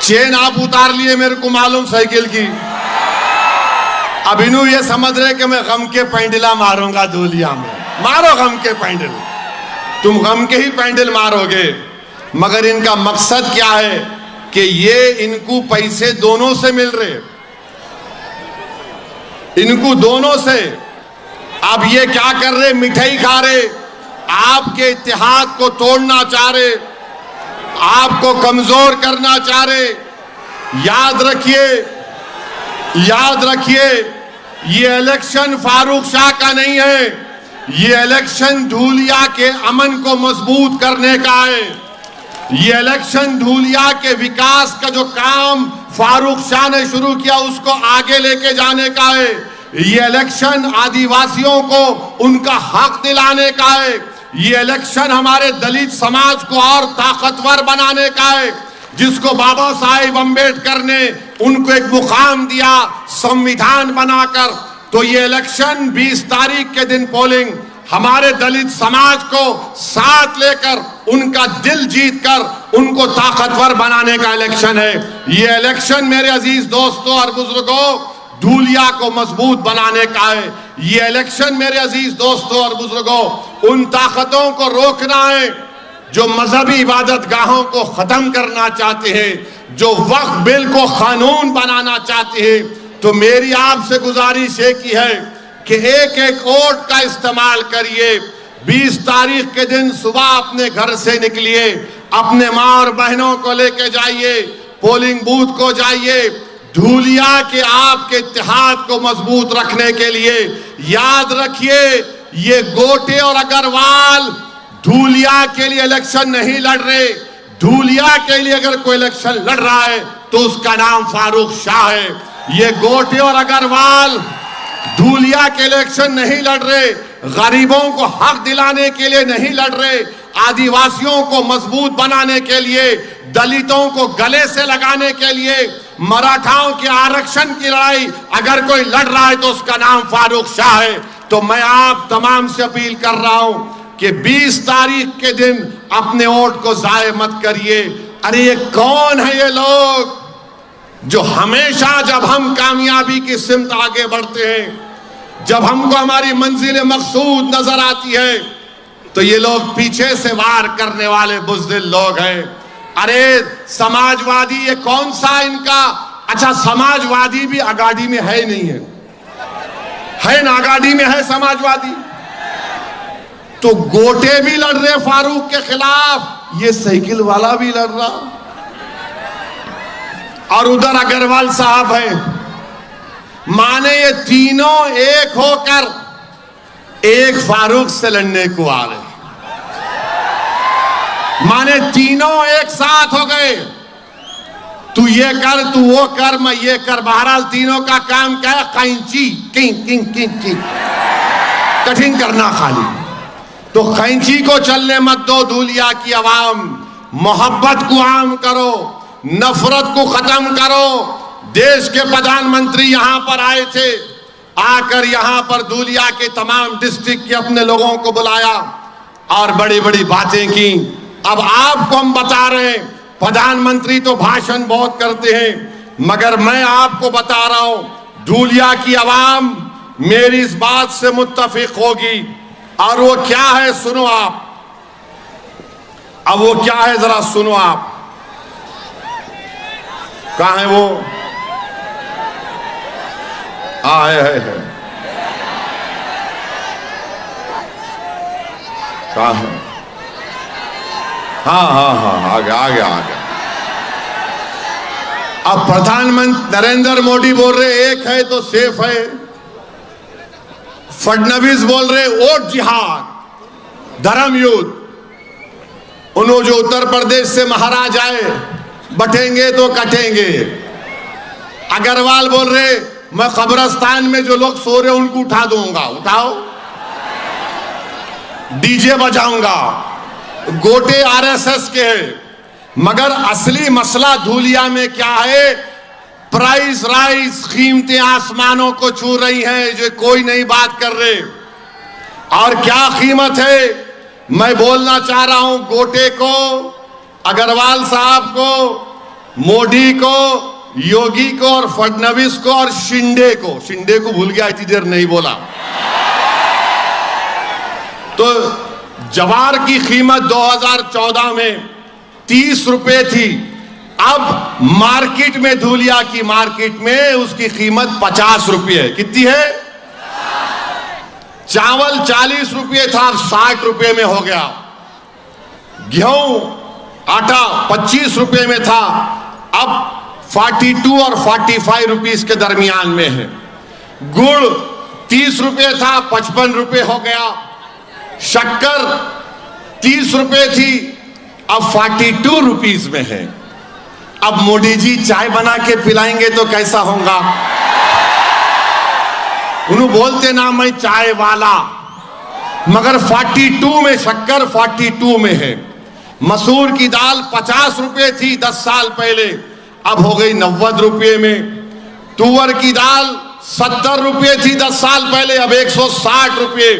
चेन आप उतार लिए, मेरे को मालूम साइकिल की। अब इन्हों ये समझ रहे कि मैं गम के पैंडला मारूंगा धूलिया में। मारो गम के पैंडल, तुम गम के ही पैंडल मारोगे। मगर इनका मकसद क्या है कि ये इनको पैसे दोनों से मिल रहे, इनको दोनों से। अब ये क्या कर रहे, मिठाई खा रहे, आपके इत्तेहाद को तोड़ना चाह रहे, आपको कमजोर करना चाह रहे। याद रखिए, याद रखिए, ये इलेक्शन फारूक शाह का नहीं है, ये इलेक्शन धूलिया के अमन को मजबूत करने का है। ये इलेक्शन धूलिया के विकास का जो काम फारूक शाह ने शुरू किया उसको आगे लेके जाने का है। ये इलेक्शन आदिवासियों को उनका हक दिलाने का है। ये इलेक्शन हमारे दलित समाज को और ताकतवर बनाने का है, जिसको बाबा साहेब अम्बेडकर ने उनको एक मुकाम दिया संविधान बनाकर। तो ये इलेक्शन 20 तारीख के दिन पोलिंग हमारे दलित समाज को साथ लेकर उनका दिल जीतकर उनको ताकतवर बनाने का इलेक्शन है। ये इलेक्शन मेरे अजीज दोस्तों और बुजुर्गों धूलिया को मजबूत बनाने का है। ये इलेक्शन मेरे अजीज दोस्तों और बुजुर्गों उन ताकतों को रोकना है जो मजहबी इबादत गाहों को खत्म करना चाहते हैं, जो वक्फ बिल को कानून बनाना चाहते हैं। तो मेरी आपसे गुजारिश एक ही है कि एक एक वोट का इस्तेमाल करिए। 20 तारीख के दिन सुबह अपने घर से निकलिए, अपने माँ और बहनों को लेके जाइए, पोलिंग बूथ को जाइए, धूलिया के आपके इत्तेहाद को मजबूत रखने के लिए याद रखिए, ये गोटे और अग्रवाल धूलिया के लिए इलेक्शन नहीं लड़ रहे। धूलिया के लिए अगर कोई इलेक्शन लड़ रहा है तो उसका नाम फारूक शाह है। ये गोटे और अग्रवाल धूलिया के इलेक्शन नहीं लड़ रहे, गरीबों को हक दिलाने के लिए नहीं लड़ रहे, आदिवासियों को मजबूत बनाने के लिए, दलितों को गले से लगाने के लिए, मराठाओं के आरक्षण की लड़ाई अगर कोई लड़ रहा है तो उसका नाम फारूक शाह है। तो मैं आप तमाम से अपील कर रहा हूं कि 20 तारीख के दिन अपने वोट को जाया मत करिए। अरे ये कौन है ये लोग जो हमेशा जब हम कामयाबी की सिमत आगे बढ़ते हैं, जब हमको हमारी मंजिल मकसूद नजर आती है, तो ये लोग पीछे से वार करने वाले बुज़दिल लोग हैं। अरे समाजवादी ये कौन सा इनका, अच्छा समाजवादी भी आगाड़ी में है नहीं है ना, आगाड़ी में है समाजवादी। तो गोटे भी लड़ रहे फारूक के खिलाफ, ये साइकिल वाला भी लड़ रहा, और उधर अग्रवाल साहब है। माने ये तीनों एक होकर एक फारूक से लड़ने को आ रहे, माने तीनों एक साथ हो गए। तू ये कर, तू वो कर, मैं ये कर। बहरहाल तीनों का काम क्या है? कैंची किंग किंग किंग किंग कठिन करना खाली। तो कैंची को चलने मत दो धूलिया की आवाम। मोहब्बत को आम करो, नफरत को खत्म करो। देश के प्रधानमंत्री यहां पर आए थे, आकर यहां पर धूलिया के तमाम डिस्ट्रिक्ट के अपने लोगों को बुलाया और बड़ी बड़ी बातें की। अब आपको हम बता रहे हैं, प्रधानमंत्री तो भाषण बहुत करते हैं, मगर मैं आपको बता रहा हूं, धूलिया की आवाम मेरी इस बात से मुत्तफिक होगी। और वो क्या है सुनो आप, अब वो क्या है जरा सुनो आप। कहां है वो? है कहां है? हाँ आ गया। अब प्रधानमंत्री नरेंद्र मोदी बोल रहे एक है तो सेफ है, फडणवीस बोल रहे वोट जिहाद, धर्म युद्ध। उन्होंने जो उत्तर प्रदेश से महाराज आए, बटेंगे तो कटेंगे। अग्रवाल बोल रहे मैं कब्रिस्तान में जो लोग सो रहे उनको उठा दूंगा, उठाओ, डीजे बजाऊंगा। गोटे आरएसएस के हैं। मगर असली मसला धूलिया में क्या है? प्राइस राइस, कीमतें आसमानों को छू रही हैं, जो कोई नहीं बात कर रहे। और क्या कीमत है? मैं बोलना चाह रहा हूं गोटे को, अग्रवाल साहब को, मोदी को, योगी को और फडणवीस को और शिंदे को भूल गया, इतनी देर नहीं बोला। तो जवार की कीमत 2014 में 30 रुपए थी। अब मार्केट में, धूलिया की मार्केट में उसकी कीमत 50 रुपये है। कितनी है? चावल 40 रुपये था, 60 रुपये में हो गया। गेहूं, आटा 25 रुपये में था, अब 42 और 45 रुपीस के दरमियान में है। गुड़ 30 रुपये था, 55 रुपये हो गया। शक्कर 30 रुपये थी, अब 42 रुपीस में है। अब मोदी जी चाय बना के पिलाएंगे तो कैसा होगा? उन्होंने बोलते ना मैं चाय वाला, मगर 42 में शक्कर 42 में है। मसूर की दाल 50 रुपये थी 10 साल पहले, अब हो गई 90 रुपये में। तुअर की दाल 70 रुपये थी 10 साल पहले, अब 160 रुपये।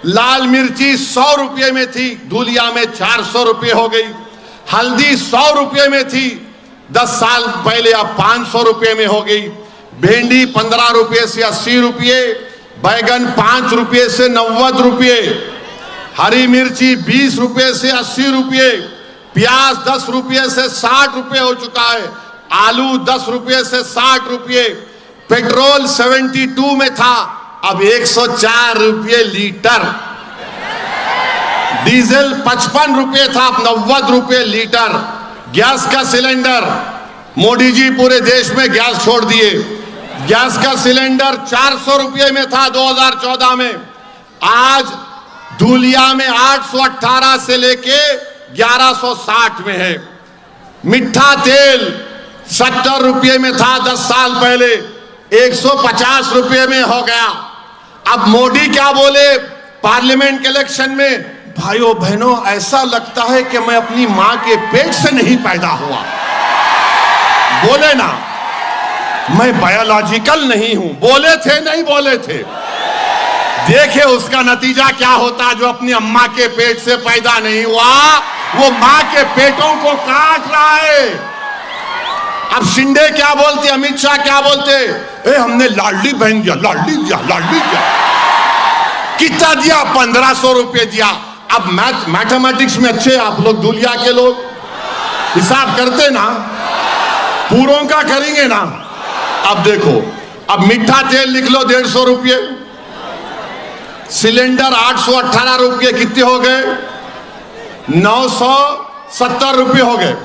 लाल मिर्ची 100 रुपये में थी, धूलिया में 400 रुपये हो गई। हल्दी 100 रुपये में थी 10 साल पहले, अब 500 रुपये में हो गई। भिंडी 15 रुपये से 80 रुपये, बैगन 5 रुपये से 90 रुपये, हरी मिर्ची 20 रुपये से 80 रुपये, प्याज 10 रुपये से 60 रुपये हो चुका है, आलू 10 रुपये से 60 रुपये, पेट्रोल 72 में था, अब 104 रुपये लीटर, डीजल 55 रुपये था, अब 90 रुपये लीटर, गैस का सिलेंडर मोदी जी पूरे देश में गैस छोड़ दिए। गैस का सिलेंडर 400 रुपये में था 2014 में, आज धूलिया में 818 से लेके 1160 में है। मीठा तेल 70 रुपये में था 10 साल पहले, 150 रुपये में हो गया। अब मोदी क्या बोले पार्लियामेंट के इलेक्शन में, भाइयों बहनों ऐसा लगता है कि मैं अपनी मां के पेट से नहीं पैदा हुआ। बोले ना, मैं बायोलॉजिकल नहीं हूं, बोले थे नहीं बोले थे। देखिए उसका नतीजा क्या होता, जो अपनी अम्मा के पेट से पैदा नहीं हुआ वो मां के पेटों को काट रहा है। अब शिंदे क्या बोलते, अमित शाह क्या बोलते, हमने लाडली बहन दिया, लाडली दिया, लाडली दिया। कितना दिया? 1500 रुपये दिया। अब मैथमेटिक्स में अच्छे आप लोग, धूलिया के लोग हिसाब करते ना, पूरों का करेंगे ना। अब देखो, अब मीठा तेल लिख लो 150 रुपये, सिलेंडर 818 रुपये, कितने हो गए? 970 रुपये हो गए।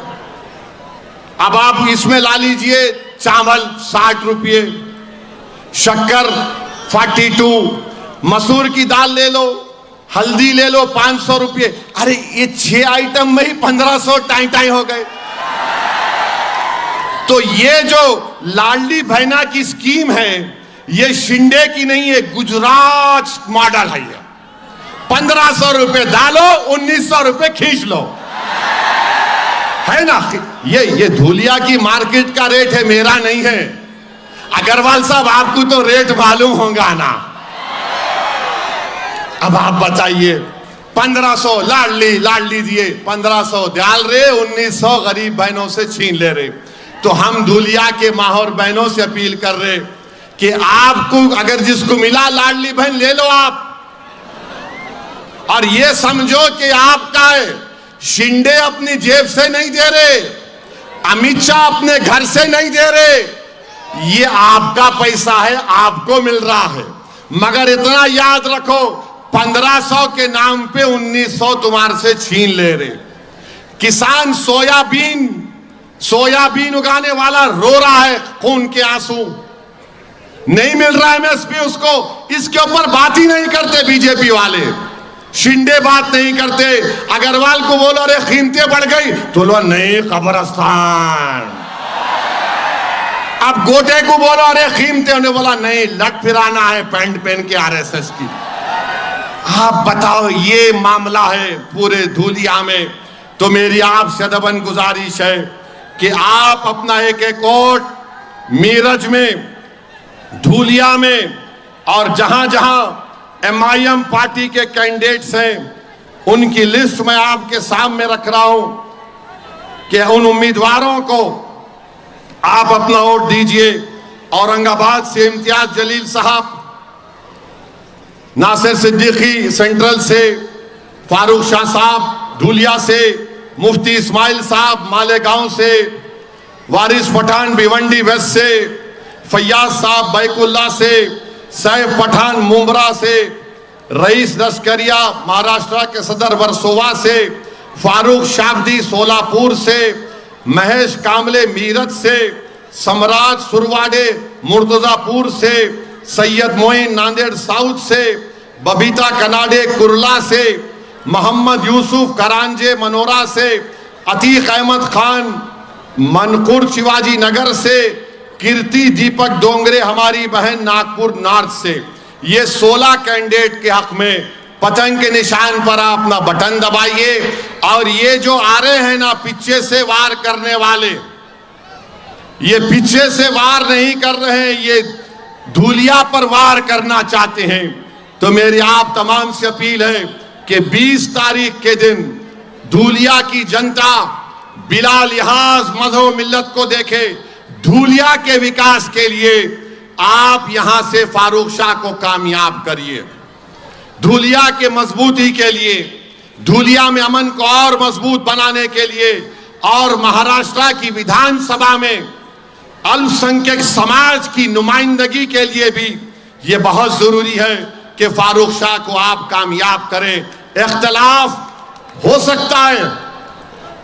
अब आप इसमें ला लीजिए चावल 60 रुपये, शक्कर 42, मसूर की दाल ले लो, हल्दी ले लो 500 रुपये। अरे ये 6 आइटम में ही 1500 टाई टाई हो गए। तो ये जो लाडली बहना की स्कीम है ये शिंदे की नहीं है, गुजरात मॉडल है। 1500 रुपये डालो, 1900 रुपये खींच लो, है ना। ये धूलिया की मार्केट का रेट है, मेरा नहीं है। अग्रवाल साहब आपको तो रेट मालूम होगा ना। अब आप बताइए, 1500 लाडली लाडली दिए, 1500 डाल रहे, 1900 गरीब बहनों से छीन ले रहे। तो हम धूलिया के माँ और बहनों से अपील कर रहे कि आपको अगर जिसको मिला लाडली बहन ले लो आप, और ये समझो कि आपका है। शिंदे अपनी जेब से नहीं दे रहे, अमित शाह अपने घर से नहीं दे रहे, ये आपका पैसा है, आपको मिल रहा है। मगर इतना याद रखो, 1500 के नाम पे 1900 तुम्हारे से छीन ले रहे। किसान सोयाबीन उगाने वाला रो रहा है खून के आंसू, नहीं मिल रहा एमएसपी उसको। इसके ऊपर बात ही नहीं करते बीजेपी वाले, शिंदे बात नहीं करते। अग्रवाल को बोलो अरे कीमतें बढ़ गई, तो लो नहीं कब्रिस्तान। अब गोटे को बोलो अरे कीमतें, उन्हें बोला नहीं लट फिराना है पैंट पहन के आरएसएस की। आप बताओ, ये मामला है पूरे धूलिया में। तो मेरी आपसे अदबन गुजारिश है कि आप अपना एक वोट मीरठ में, धूलिया में और जहां जहां एमआईएम पार्टी के कैंडिडेट्स हैं उनकी लिस्ट मैं आपके सामने रख रहा हूं कि उन उम्मीदवारों को आप अपना वोट दीजिए। औरंगाबाद से इम्तियाज जलील साहब, नासिर सिद्दीकी सेंट्रल से, फारूक शाह साहब धूलिया से, मुफ्ती इस्माइल साहब मालेगांव से, वारिस पठान भिवंडी वेस्ट से, फैयाज साहब बैकुल्ला से, सैफ पठान मुंब्रा से, रईस लश्करिया महाराष्ट्र के सदर वर्सोवा से, फारूक शाब्दी सोलापुर से, महेश कामले मीरठ से, सम्राट सुरवाडे मुर्तजापुर से, सैयद मोइन नांदेड़ साउथ से, बबीता कनाडे कुरला से, मोहम्मद यूसुफ करांजे मनोरा से, अतीक अहमद खान मनकुर शिवाजी नगर से, कीर्ति दीपक डोंगरे हमारी बहन नागपुर नॉर्थ से। ये 16 कैंडिडेट के हक में पतंग के निशान पर आप अपना बटन दबाइए। और ये जो आ रहे हैं ना पीछे से वार करने वाले, ये पीछे से वार नहीं कर रहे हैं, ये धूलिया पर वार करना चाहते हैं। तो मेरी आप तमाम से अपील है कि 20 तारीख के दिन धूलिया की जनता बिला लिहाज मजहब मिल्लत को देखे, धूलिया के विकास के लिए आप यहां से फारूक शाह को कामयाब करिए। धूलिया के मजबूती के लिए, धूलिया में अमन को और मजबूत बनाने के लिए और महाराष्ट्र की विधानसभा में अल्पसंख्यक समाज की नुमाइंदगी के लिए भी ये बहुत जरूरी है कि फारूक शाह को आप कामयाब करें। इख्तलाफ हो सकता है,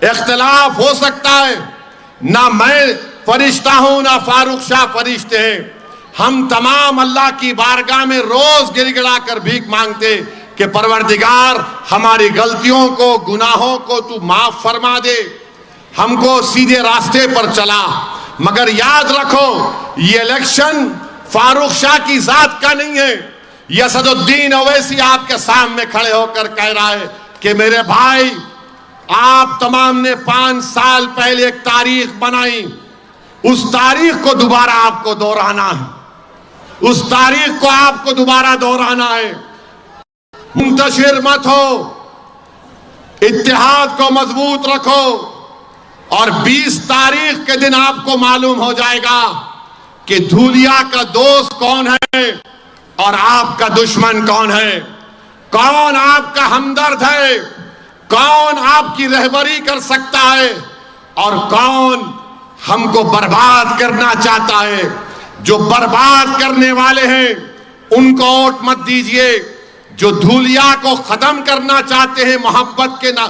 इख्तलाफ हो सकता है, ना मैं फरिश्ता हूं ना फारूक शाह फरिश्ते हैं। हम तमाम अल्लाह की बारगाह में रोज गिड़गिड़ा कर भीख मांगते कि परवरदिगार हमारी गलतियों को, गुनाहों को तू माफ फरमा दे, हमको सीधे रास्ते पर चला। मगर याद रखो, ये इलेक्शन फारूक शाह की जात का नहीं है। ये असदुद्दीन ओवैसी आपके सामने खड़े होकर कह रहा है कि मेरे भाई, आप तमाम ने 5 साल पहले एक तारीख बनाई, उस तारीख को दोबारा आपको दोहराना है, उस तारीख को आपको दोबारा दोहराना है। मुंतशिर मत हो, इत्तेहाद को मजबूत रखो और 20 तारीख के दिन आपको मालूम हो जाएगा कि धूलिया का दोस्त कौन है और आपका दुश्मन कौन है, कौन आपका हमदर्द है, कौन आपकी रहबरी कर सकता है और कौन हमको बर्बाद करना चाहता है। जो बर्बाद करने वाले हैं उनको वोट मत दीजिए, जो धूलिया को खत्म करना चाहते हैं, मोहब्बत के ना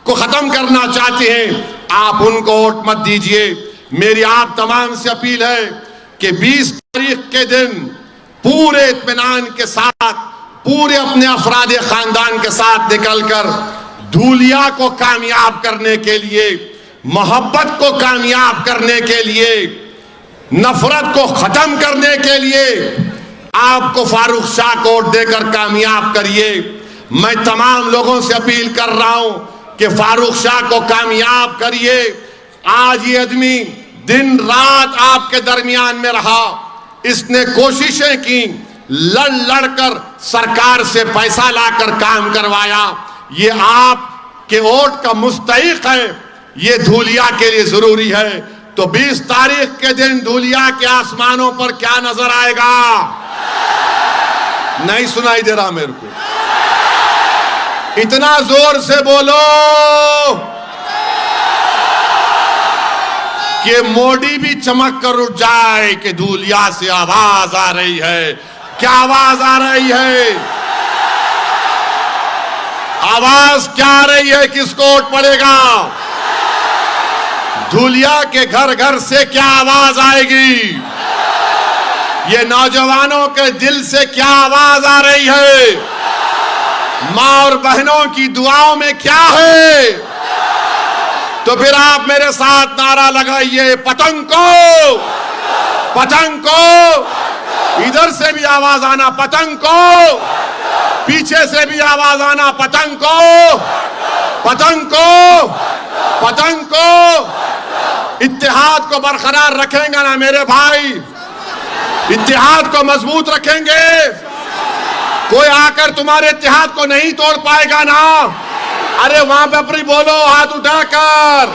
को खत्म करना चाहते हैं, आप उनको वोट मत दीजिए। मेरी आप तमाम से अपील है कि 20 तारीख के दिन पूरे इत्मीनान के साथ, पूरे अपने अफराद खानदान के साथ निकलकर धूलिया को कामयाब करने के लिए, मोहब्बत को कामयाब करने के लिए, नफरत को खत्म करने के लिए आपको फारूक शाह को वोट देकर कामयाब करिए। मैं तमाम लोगों से अपील कर रहा हूं कि फारूक शाह को कामयाब करिए। आज ये आदमी दिन रात आपके दरमियान में रहा, इसने कोशिशें की, लड़ लड़कर सरकार से पैसा लाकर काम करवाया। ये आपके वोट का मुस्तहिक है, ये धूलिया के लिए जरूरी है। तो 20 तारीख के दिन धूलिया के आसमानों पर क्या नजर आएगा? नहीं सुनाई दे रहा मेरे को, इतना जोर से बोलो कि मोदी भी चमक कर उठ जाए कि धूलिया से आवाज आ रही है। क्या आवाज आ रही है? आवाज क्या आ रही है? किसको वोट पड़ेगा? धूलिया के घर घर से क्या आवाज आएगी? ये नौजवानों के दिल से क्या आवाज आ रही है? मां और बहनों की दुआओं में क्या है? तो फिर आप मेरे साथ नारा लगाइए, पतंग को, पतंग को। इधर से भी आवाज आना पतंग को, पीछे से भी आवाज आना पतंग को, पतंग को, पतंग को। इत्तेहाद को बरकरार रखेंगे ना मेरे भाई? इत्तेहाद को मजबूत रखेंगे? कोई आकर तुम्हारे इत्तेहाद को नहीं तोड़ पाएगा ना? अरे वहां पे अपनी बोलो, हाथ उठाकर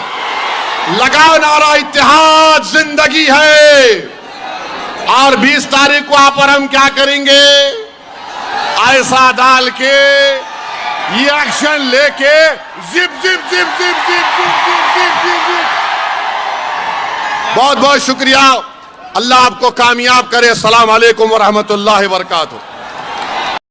लगाओ नारा, इत्तेहाद जिंदगी है। और 20 तारीख को आप और हम क्या करेंगे? ऐसा डाल के, ये एक्शन लेके, zip zip zip zip zip zip zip zip zip zip. बहुत बहुत शुक्रिया। अल्लाह आपको कामयाब करे। अस्सलाम वालेकुम व रहमतुल्लाहि व बरकातुहू।